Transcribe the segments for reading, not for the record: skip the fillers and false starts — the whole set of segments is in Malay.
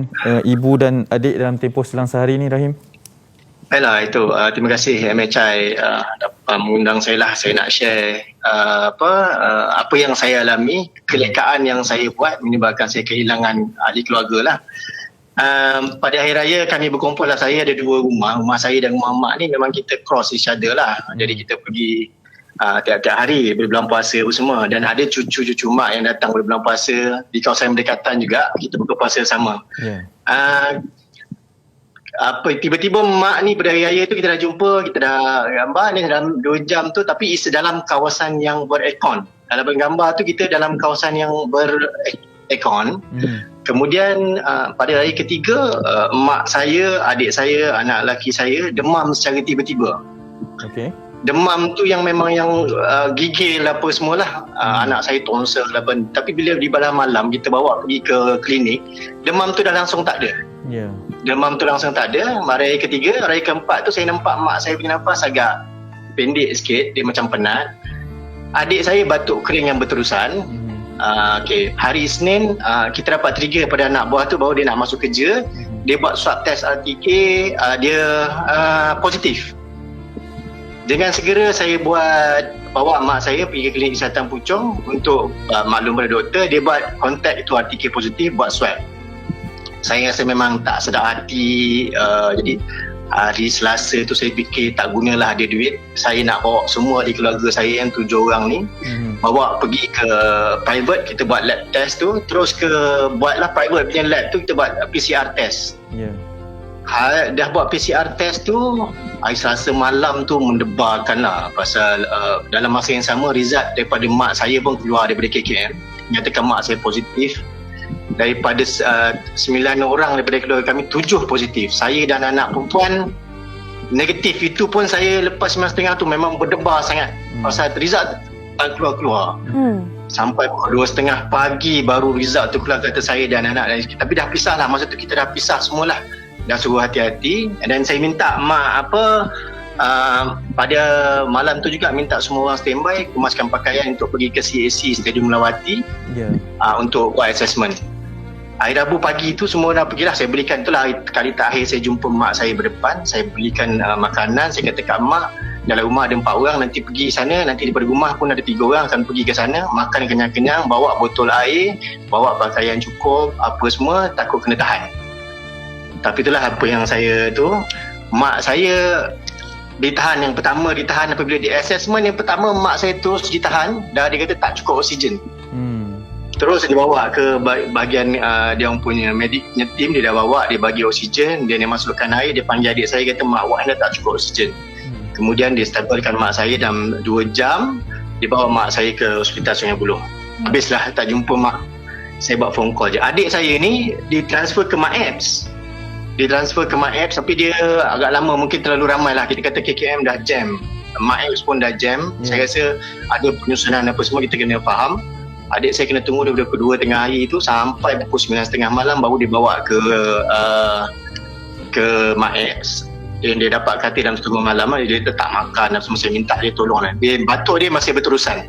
dengan ibu dan adik dalam tempoh selang sehari ni, Rahim? Baiklah, itu terima kasih MHI mengundang saya lah. Saya nak share apa yang saya alami, kelekaan yang saya buat menyebabkan saya kehilangan ahli keluarga lah. Pada hari raya kami berkumpul lah. Saya ada dua rumah saya dan rumah mak ni memang kita cross each other lah. Jadi kita pergi tiap-tiap hari berbulan puasa semua, dan ada cucu-cucu mak yang datang berbulan puasa di kawasan berdekatan juga, kita buka puasa sama. Tiba-tiba mak ni pada hari raya tu kita dah jumpa, kita dah gambar ni dalam 2 jam tu, tapi dalam kawasan yang berekon. Dalam gambar tu kita dalam kawasan yang berekon. Kemudian pada hari ketiga, mak saya, adik saya, anak lelaki saya demam secara tiba-tiba. Demam tu yang memang yang gigil apa semualah. Anak saya tonsel apa. Tapi bila di malam kita bawa pergi ke klinik, demam tu dah langsung tak ada. Demam tu langsung tak ada. Hari ketiga, hari keempat tu saya nampak mak saya punya nafas agak pendek sikit, dia macam penat. Adik saya batuk kering yang berterusan. Hari Isnin kita dapat trigger pada anak buah tu bahawa dia nak masuk kerja. Dia buat swab test RTK, dia positif. Dengan segera saya bawa mak saya pergi ke klinik kesihatan Puchong untuk maklum pada doktor. Dia buat kontak itu RTK positif, buat swab. Saya rasa memang tak sedap hati. Jadi hari Selasa tu saya fikir tak gunalah ada duit. Saya nak bawa semua di keluarga saya yang 7 orang ni, bawa pergi ke private, kita buat lab test tu. Terus buatlah private punya lab tu, kita buat PCR test. Dah buat PCR test tu, hari Selasa malam tu mendebarkan lah. Pasal dalam masa yang sama result daripada mak saya pun keluar daripada KKM, nyatakan mak saya positif. Daripada 9 orang daripada keluarga kami, 7 positif. Saya dan anak perempuan negatif. Itu pun saya lepas 9.30 tu memang berdebar sangat. Pasal result keluar. Sampai pukul 2.30 pagi baru result tu keluar kata saya dan anak. Tapi dah pisah lah. Masa tu kita dah pisah semualah. Dah suruh hati-hati. Dan saya minta mak pada malam tu juga minta semua orang standby, kemaskan pakaian untuk pergi ke CAC Stadium Melawati untuk buat assessment. Hari Rabu pagi tu semua dah pergilah. Saya belikan, itulah kali terakhir saya jumpa mak saya berdepan. Saya belikan makanan. Saya kata kat mak, dalam rumah ada 4 orang, nanti pergi sana, nanti daripada rumah pun ada 3 orang akan pergi ke sana, makan kenyang-kenyang, bawa botol air, bawa pakaian cukup, apa semua, takut kena tahan. Tapi itulah apa yang saya tu. Mak saya ditahan, yang pertama ditahan apabila di assessment yang pertama, mak saya terus ditahan. Dah dia kata tak cukup oksigen. Terus dibawa ke bahagian dia orang punya mediknya tim, dia dah bawa, dia bagi oksigen, dia masukkan air, dia panggil adik saya kata mak awak dah tak cukup oksigen. Kemudian dia stabilkan mak saya dalam 2 jam, dia bawa mak saya ke Hospital Sungai Buloh. Habislah tak jumpa mak. Saya buat phone call je. Adik saya ni ditransfer ke MAEPS. Tapi dia agak lama, mungkin terlalu ramai lah. Kita kata KKM dah jam, MAEPS pun dah jam. Saya rasa ada penyusunan apa semua, kita kena faham. Adik saya kena tunggu daripada pukul 2 tengah hari tu sampai pukul 9.30 malam baru dibawa ke MAEPS. Dia dapat katil dalam setengah malam, dia tak makan dan semua. Saya minta dia tolong lah. Batuk dia masih berterusan.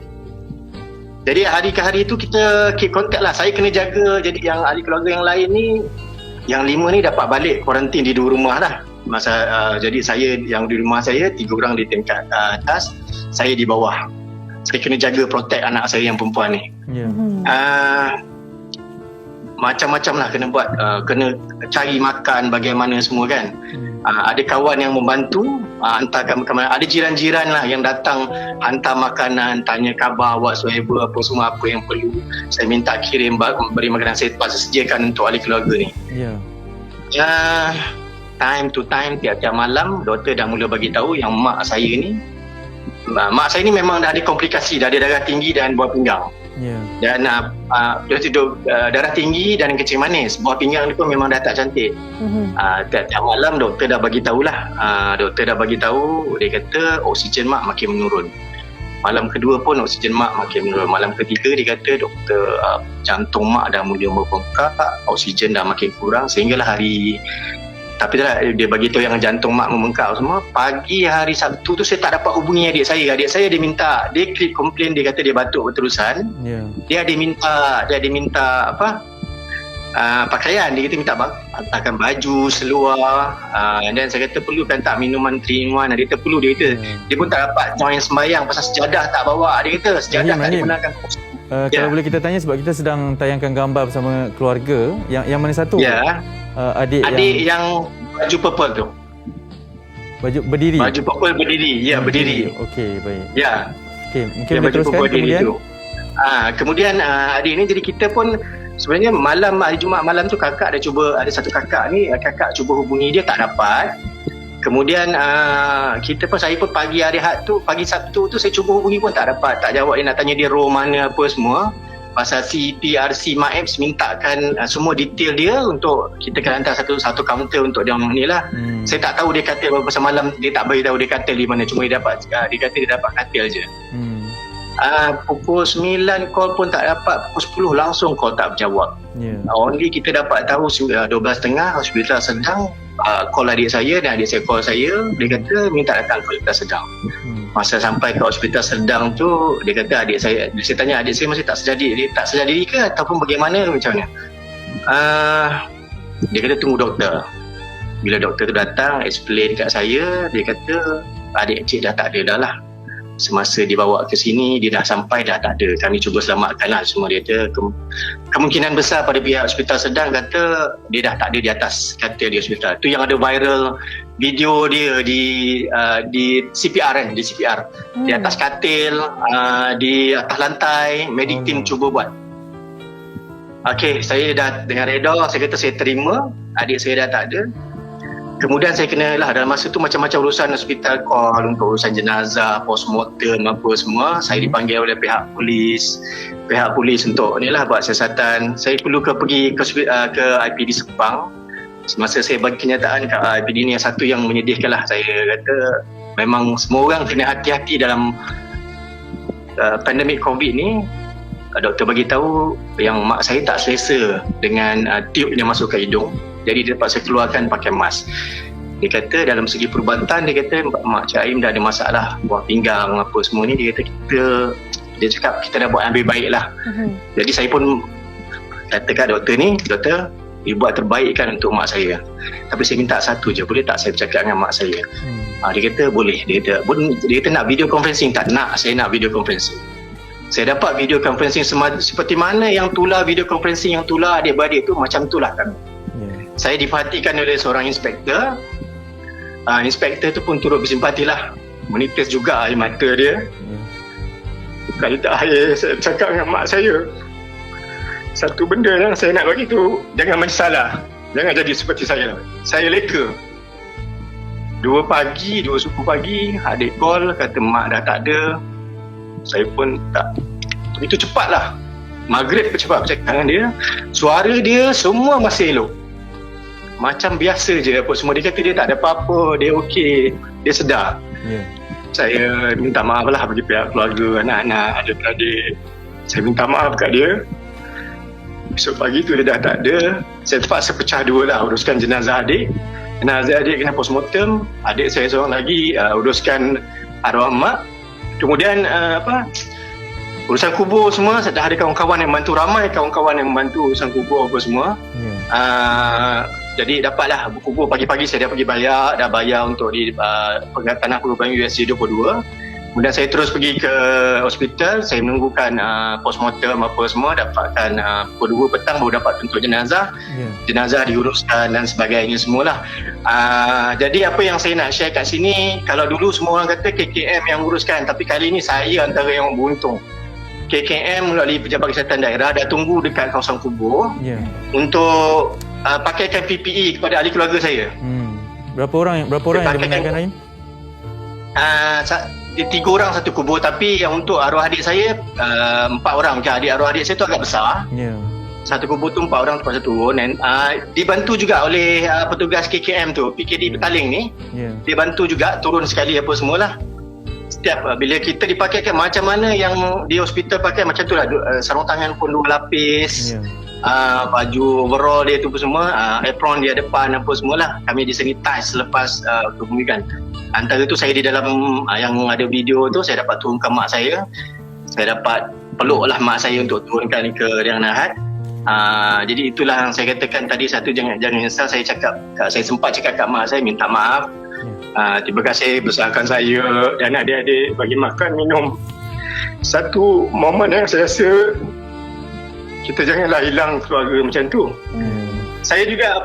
Jadi hari ke hari tu kita keep contact lah. Saya kena jaga. Jadi yang ahli keluarga yang lain ni, yang 5 ni dapat balik kuarantin di 2 rumah lah. Jadi saya yang di rumah saya, 3 orang di tingkat atas, saya di bawah. Saya kena jaga protect anak saya yang perempuan ni. Macam-macam lah kena buat, kena cari makan bagaimana semua kan. Ada kawan yang membantu, hantarkan makanan. Ada jiran-jiran lah yang datang hantar makanan, tanya khabar, whatsoever, apa semua apa yang perlu. Saya minta kirim, beri makanan. Saya terpaksa sediakan untuk ahli keluarga ni. Time to time, tiap-tiap malam doktor dah mula bagi tahu yang mak saya ni memang dah ada komplikasi, dah ada darah tinggi dan buah pinggang. Dan dia tidur darah tinggi dan kencing manis. Buah pinggang ni pun memang dah tak cantik. Tiap-tiap malam doktor dah bagi tahulah. Dia kata oksigen mak makin menurun. Malam kedua pun oksigen mak makin menurun. Malam ketiga dia kata doktor jantung mak dah mula membengkak, oksigen dah makin kurang, sehinggalah hari. Tapi dia bagi tahu yang jantung mak membengkak semua. Pagi hari Sabtu tu saya tak dapat hubungi adik saya. Adik saya dia komplain, dia kata dia batuk berterusan. Dia ada minta pakaian. Dia kata minta hantarkan baju, seluar, dan saya kata perlukan tak minuman 3-in-1. Dia kata perlu. Dia kata dia pun tak dapat join sembahyang pasal sejadah tak bawa. Dia kata sejadah tak digunakan. Kalau boleh kita tanya, sebab kita sedang tayangkan gambar bersama keluarga, yang mana satu? Adik yang baju purple tu. Baju berdiri. Baju purple berdiri. Ya, berdiri. Okey, baik. Ya. Okey, mungkin boleh teruskan kemudian. Kemudian adik ni, jadi kita pun sebenarnya hari Jumaat malam tu kakak ada satu kakak ni, kakak cuba hubungi dia tak dapat. Kemudian saya pun pagi Sabtu tu saya cuba hubungi pun tak dapat, tak jawab. Dia nak tanya dia row mana apa semua. Pasal CPRC MAEPS mintakan semua detail dia untuk kita kena hantar satu kaunter untuk dia ni lah. Saya tak tahu dia katil pasal malam, dia tak beritahu dia katil di mana, cuma dia kata dia dapat katil je. Pukul 9 call pun tak dapat, pukul 10 langsung call tak berjawab. Only kita dapat tahu 12.30 hospital sedang. Call adik saya dan adik saya call saya, dia kata minta datang ke hospital sedang. Masa sampai ke hospital sedang tu, dia kata saya tanya adik saya masih tak sedar diri ke ataupun bagaimana, macam mana. Dia kata tunggu doktor. Bila doktor tu datang explain kat saya, dia kata adik cik dah tak ada dah lah. Semasa dibawa ke sini, dia dah sampai dah tak ada. Kami cuba selamatkan lah semua. Dia kata kemungkinan besar pada pihak hospital sedang kata dia dah tak ada di atas katil di hospital. Tu yang ada viral video dia di CPR kan, di CPR. Di atas katil, di atas lantai, medic team cuba buat. Okey, saya dah dengan reda, saya kata saya terima, adik saya dah tak ada. Kemudian saya kenalah dalam masa tu macam-macam urusan hospital call untuk urusan jenazah, postmortem apa semua. Saya dipanggil oleh pihak polis untuk ni lah buat siasatan. Saya perlu pergi ke IPD Sepang. Semasa saya bagi kenyataan kat IPD ni, yang satu yang menyedihkan lah, saya kata memang semua orang kena hati-hati dalam pandemik COVID ni. Doktor bagi tahu yang mak saya tak selesa dengan tube yang masuk ke hidung. Jadi dia terpaksa keluarkan pakai mask. Dia kata dalam segi perubatan, dia kata Mak Cik Aim dah ada masalah buah pinggang apa semua ni. Dia kata dia cakap kita dah buat yang lebih baik lah. Jadi saya pun kata kat doktor ni, doktor, dia buat terbaik kan untuk mak saya. Tapi saya minta satu je, boleh tak saya bercakap dengan mak saya? Dia kata boleh. Dia kata nak video conferencing. Tak nak, saya nak video conferencing. Saya dapat video conferencing seperti mana yang tular video conferencing yang tular adik-beradik tu, macam itulah kami. Saya diperhatikan oleh seorang inspektor. Inspektor tu pun turut bersimpati lah, menitis juga air mata dia. Kali terakhir saya cakap dengan mak saya, satu benda yang saya nak bagi tu, jangan mensalah, jangan jadi seperti saya. Saya leka 2 suku pagi adik call kata mak dah tak ada. Saya pun tak begitu cepat lah. Maghrib cepat bercakap dengan dia, suara dia semua masih elok, macam biasa je apa semua. Dia kata dia tak ada apa-apa, dia okey, dia sedar. Saya minta maaf lah bagi pihak keluarga, anak-anak, adik-adik. Saya minta maaf kat dia. Besok pagi tu dia dah tak ada. Saya terpaksa pecah 2 lah, uruskan jenazah adik. Jenazah adik kena postmortem. Adik saya seorang lagi uruskan arwah mak. Kemudian urusan kubur semua, saya dah ada kawan-kawan yang membantu, ramai kawan-kawan yang membantu urusan kubur apa semua. Jadi dapatlah kubur pagi-pagi, saya dah pergi bayar untuk di tanah Purbang USG 22. Kemudian saya terus pergi ke hospital, saya menunggukan postmortem apa semua, dapatkan pukul 2 petang baru dapat untuk jenazah. Jenazah diuruskan dan sebagainya semualah. Jadi apa yang saya nak share kat sini, kalau dulu semua orang kata KKM yang uruskan, tapi kali ini saya antara yang beruntung. KKM melalui Pejabat Kesihatan Daerah dah tunggu dekat kawasan kubur untuk pakaikan PPE kepada ahli keluarga saya. Berapa orang yang dibenarkan lain? 3 orang satu kubur, tapi yang untuk arwah adik saya 4 orang. Arwah adik saya tu agak besar. Satu kubur tu 4 orang terpaksa turun, dan dibantu juga oleh petugas KKM tu, PKD Petaling ni. Dia bantu juga turun sekali apa semualah. Setiap bila kita dipakaikan macam mana yang di hospital pakai, macam tu lah. Sarung tangan pun 2 lapis. Baju overall dia tu pun semua, apron dia depan apa semualah. Kami disanitize selepas kebumikan. Antara tu saya di dalam yang ada video tu, saya dapat turunkan mak saya. Saya dapat peluk lah mak saya untuk turunkan ke liang lahat. Jadi itulah yang saya katakan tadi, satu, jangan nyesal. Saya sempat cakap kat mak saya, minta maaf. Terima kasih besarkan saya dan adik-adik bagi makan minum. Satu momen yang saya rasa kita janganlah hilang keluarga macam tu. Saya juga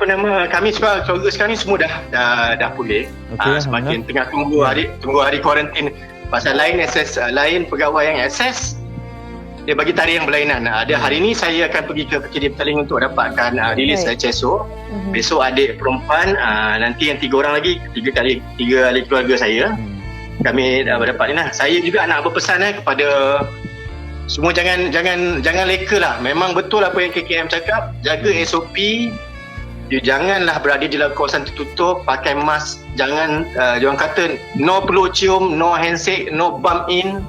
kami keluarga sekarang ni semua dah pulih. Semakin tengah tunggu hari kuarantin. Pasal lain pegawai yang akses, dia bagi tarikh yang berlainan. Hari ni saya akan pergi ke PKD Petaling untuk dapatkan rilis HSO. Besok adik perempuan, nanti yang 3 orang lagi, 3 ahli keluarga saya. Kami dah dapat ni lah. Saya juga nak berpesan kepada semua, jangan leka lah. Memang betul apa yang KKM cakap, jaga SOP. Janganlah berada di dalam kawasan tertutup, pakai mask, jangan jangan kata no peluk cium, no handshake, no bump in.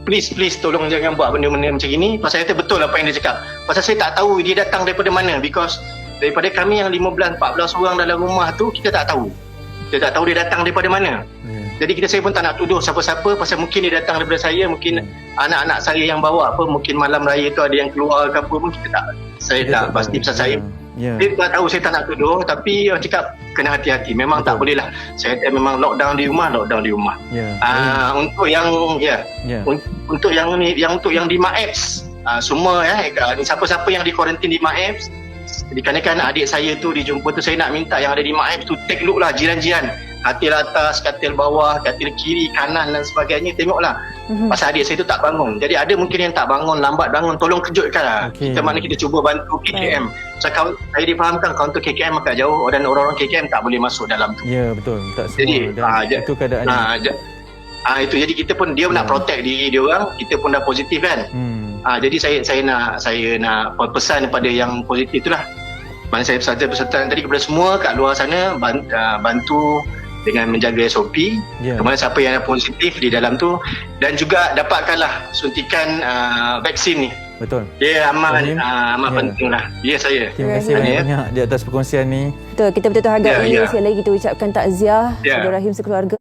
Please tolong jangan buat benda-benda macam ini. Pasal saya betul apa yang dia cakap. Pasal saya tak tahu dia datang daripada mana, because daripada kami yang 15-14 orang dalam rumah tu, kita tak tahu. Kita tak tahu dia datang daripada mana. Jadi saya pun tak nak tuduh siapa-siapa, pasal mungkin dia datang daripada saya, mungkin anak-anak saya yang bawa apa, mungkin malam raya tu ada yang keluar ke apa pun, saya tak pasti. Pasal saya dia tak tahu, saya tak nak tuduh, tapi orang cakap kena hati-hati. Memang tak boleh lah. Saya memang lockdown di rumah. Untuk yang untuk yang di Mak Apps, semua siapa-siapa yang di kuarantin di Mak Apps, dikarenakan adik saya tu dijumpa tu, saya nak minta yang ada di Mak Apps tu take look lah, jiran-jiran, katil atas, katil bawah, katil kiri, kanan dan sebagainya, tengoklah. Pasal adik saya tu tak bangun. Jadi ada mungkin yang tak bangun, lambat bangun, tolong kejutkan lah. Kita cuba bantu KKM. So, saya difahamkan kaunter KKM agak jauh dan orang-orang KKM tak boleh masuk dalam tu. Ya, betul. Tak semua. Jadi itu keadaannya. Itu jadi kita pun, dia nak protect diri dia orang, kita pun dah positif kan. Jadi saya nak pesan kepada yang positif itulah. Mana saya pesan tadi kepada semua kat luar sana, bantu dengan menjaga SOP. Kemudian siapa yang positif di dalam tu, dan juga dapatkanlah suntikan vaksin ni. Betul. Dia amat penting lah. Saya. Terima kasih banyak di atas perkongsian ni. Betul, kita betul-betul hargai. Sekali lagi kita ucapkan takziah kepada Rahim sekeluarga.